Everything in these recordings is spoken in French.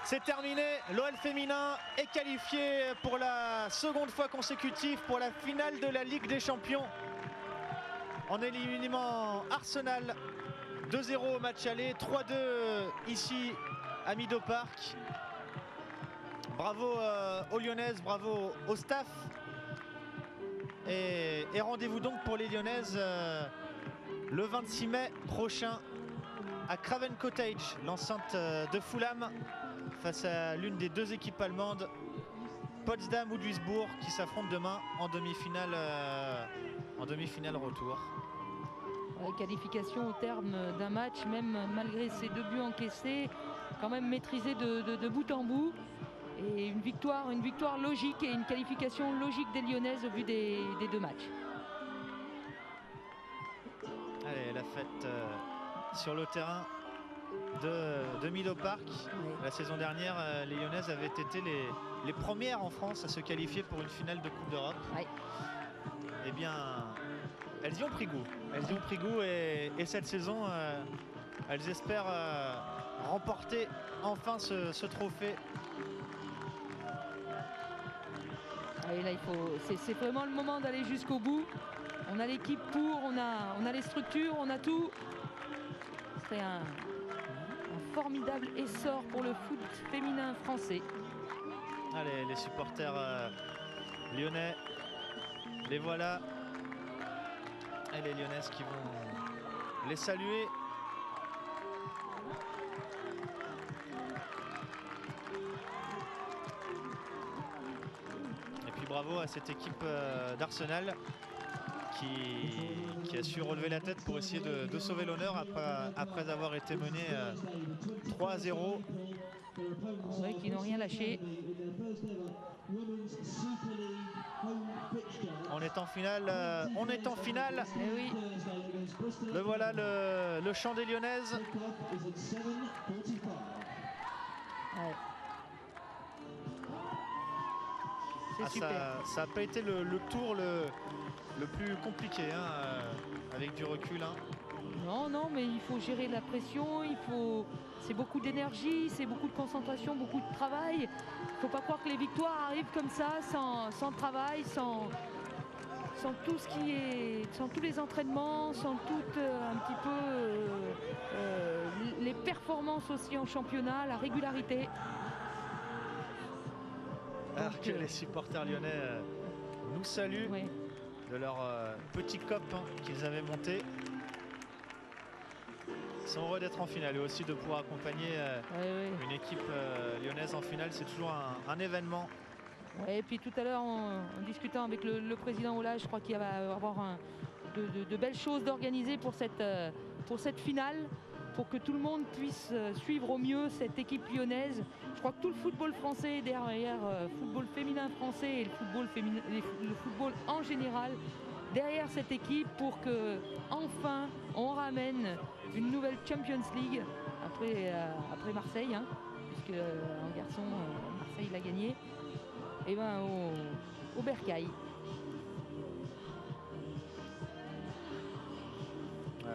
C'est terminé, l'OL féminin est qualifié pour la seconde fois consécutive pour la finale de la Ligue des Champions en éliminant Arsenal 2-0 au match aller, 3-2 ici à Meadow Park. Bravo aux Lyonnaises, bravo au staff. Et rendez-vous donc pour les Lyonnaises le 26 mai prochain à Craven Cottage, l'enceinte de Fulham, face à l'une des deux équipes allemandes, Potsdam ou Duisbourg, qui s'affrontent demain en demi-finale retour. Qualification au terme d'un match, même malgré ces 2 buts encaissés, quand même maîtrisé de bout en bout. Et une victoire logique et une qualification logique des Lyonnaises au vu des 2 matchs. Allez, la fête sur le terrain de Meadow Park. Oui. La saison dernière, les Lyonnaises avaient été les premières en France à se qualifier pour une finale de Coupe d'Europe. Oui. Eh bien, elles y ont pris goût. Elles y ont pris goût et cette saison, elles espèrent remporter enfin ce trophée. Et là, c'est vraiment le moment d'aller jusqu'au bout. On a l'équipe pour, on a les structures, on a tout. Ce serait un formidable essor pour le foot féminin français. Allez, les supporters lyonnais, les voilà. Et les Lyonnaises qui vont les saluer. Et puis bravo à cette équipe d'Arsenal qui a su relever la tête pour essayer de sauver l'honneur après avoir été mené 3-0. Oui, qui n'ont rien lâché. On est en finale. Et oui. Le voilà, le chant des Lyonnaises. Ouais. C'est super. Ça n'a pas été le tour le plus compliqué, hein, avec du recul. Hein. Non, mais il faut gérer la pression, c'est beaucoup d'énergie, c'est beaucoup de concentration, beaucoup de travail. Il ne faut pas croire que les victoires arrivent comme ça, sans travail, sans tout ce qui est, sans tous les entraînements, sans tout un petit peu les performances aussi en championnat, la régularité. Alors que les supporters lyonnais nous saluent. Oui. De leur petit cop qu'ils avaient monté. Ils sont heureux d'être en finale et aussi de pouvoir accompagner une équipe lyonnaise en finale. C'est toujours un événement. Ouais, et puis tout à l'heure, en discutant avec le président Ola, je crois qu'il va y avoir de belles choses d'organiser pour cette finale, pour que tout le monde puisse suivre au mieux cette équipe lyonnaise. Je crois que tout le football français est derrière, football féminin français et le football en général, derrière cette équipe pour que enfin on ramène une nouvelle Champions League après Marseille, hein, puisque en garçon Marseille l'a gagné, et ben au Bercail.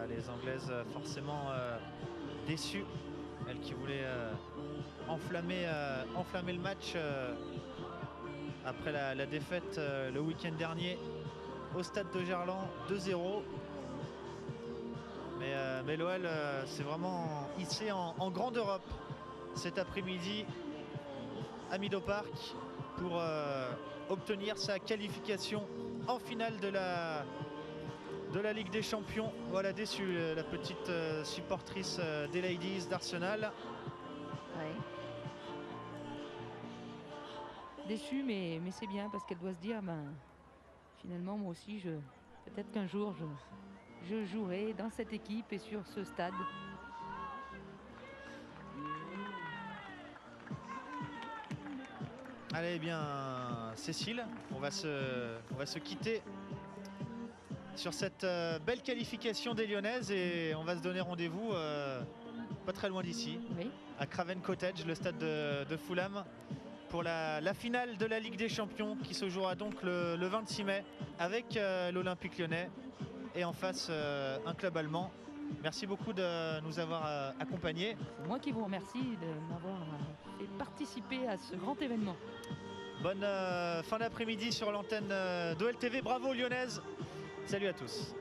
Les Anglaises forcément déçues, elles qui voulaient enflammer le match après la défaite le week-end dernier au stade de Gerland 2-0. Mais l'OL s'est vraiment hissé en grande Europe cet après-midi à Meadow Park pour obtenir sa qualification en finale de la Ligue des Champions. Voilà, déçu la petite supportrice des Ladies d'Arsenal. Ouais. Déçu, mais c'est bien parce qu'elle doit se dire, finalement moi aussi, peut-être qu'un jour je jouerai dans cette équipe et sur ce stade. Allez, bien Cécile, on va se quitter sur cette belle qualification des Lyonnaises et on va se donner rendez-vous pas très loin d'ici, oui, à Craven Cottage, le stade de Fulham, pour la finale de la Ligue des Champions qui se jouera donc le 26 mai avec l'Olympique Lyonnais et en face un club allemand, Merci beaucoup de nous avoir accompagnés. C'est moi qui vous remercie de m'avoir fait participer à ce grand événement. Bonne fin d'après-midi sur l'antenne d'OLTV. Bravo Lyonnaise. Salut à tous.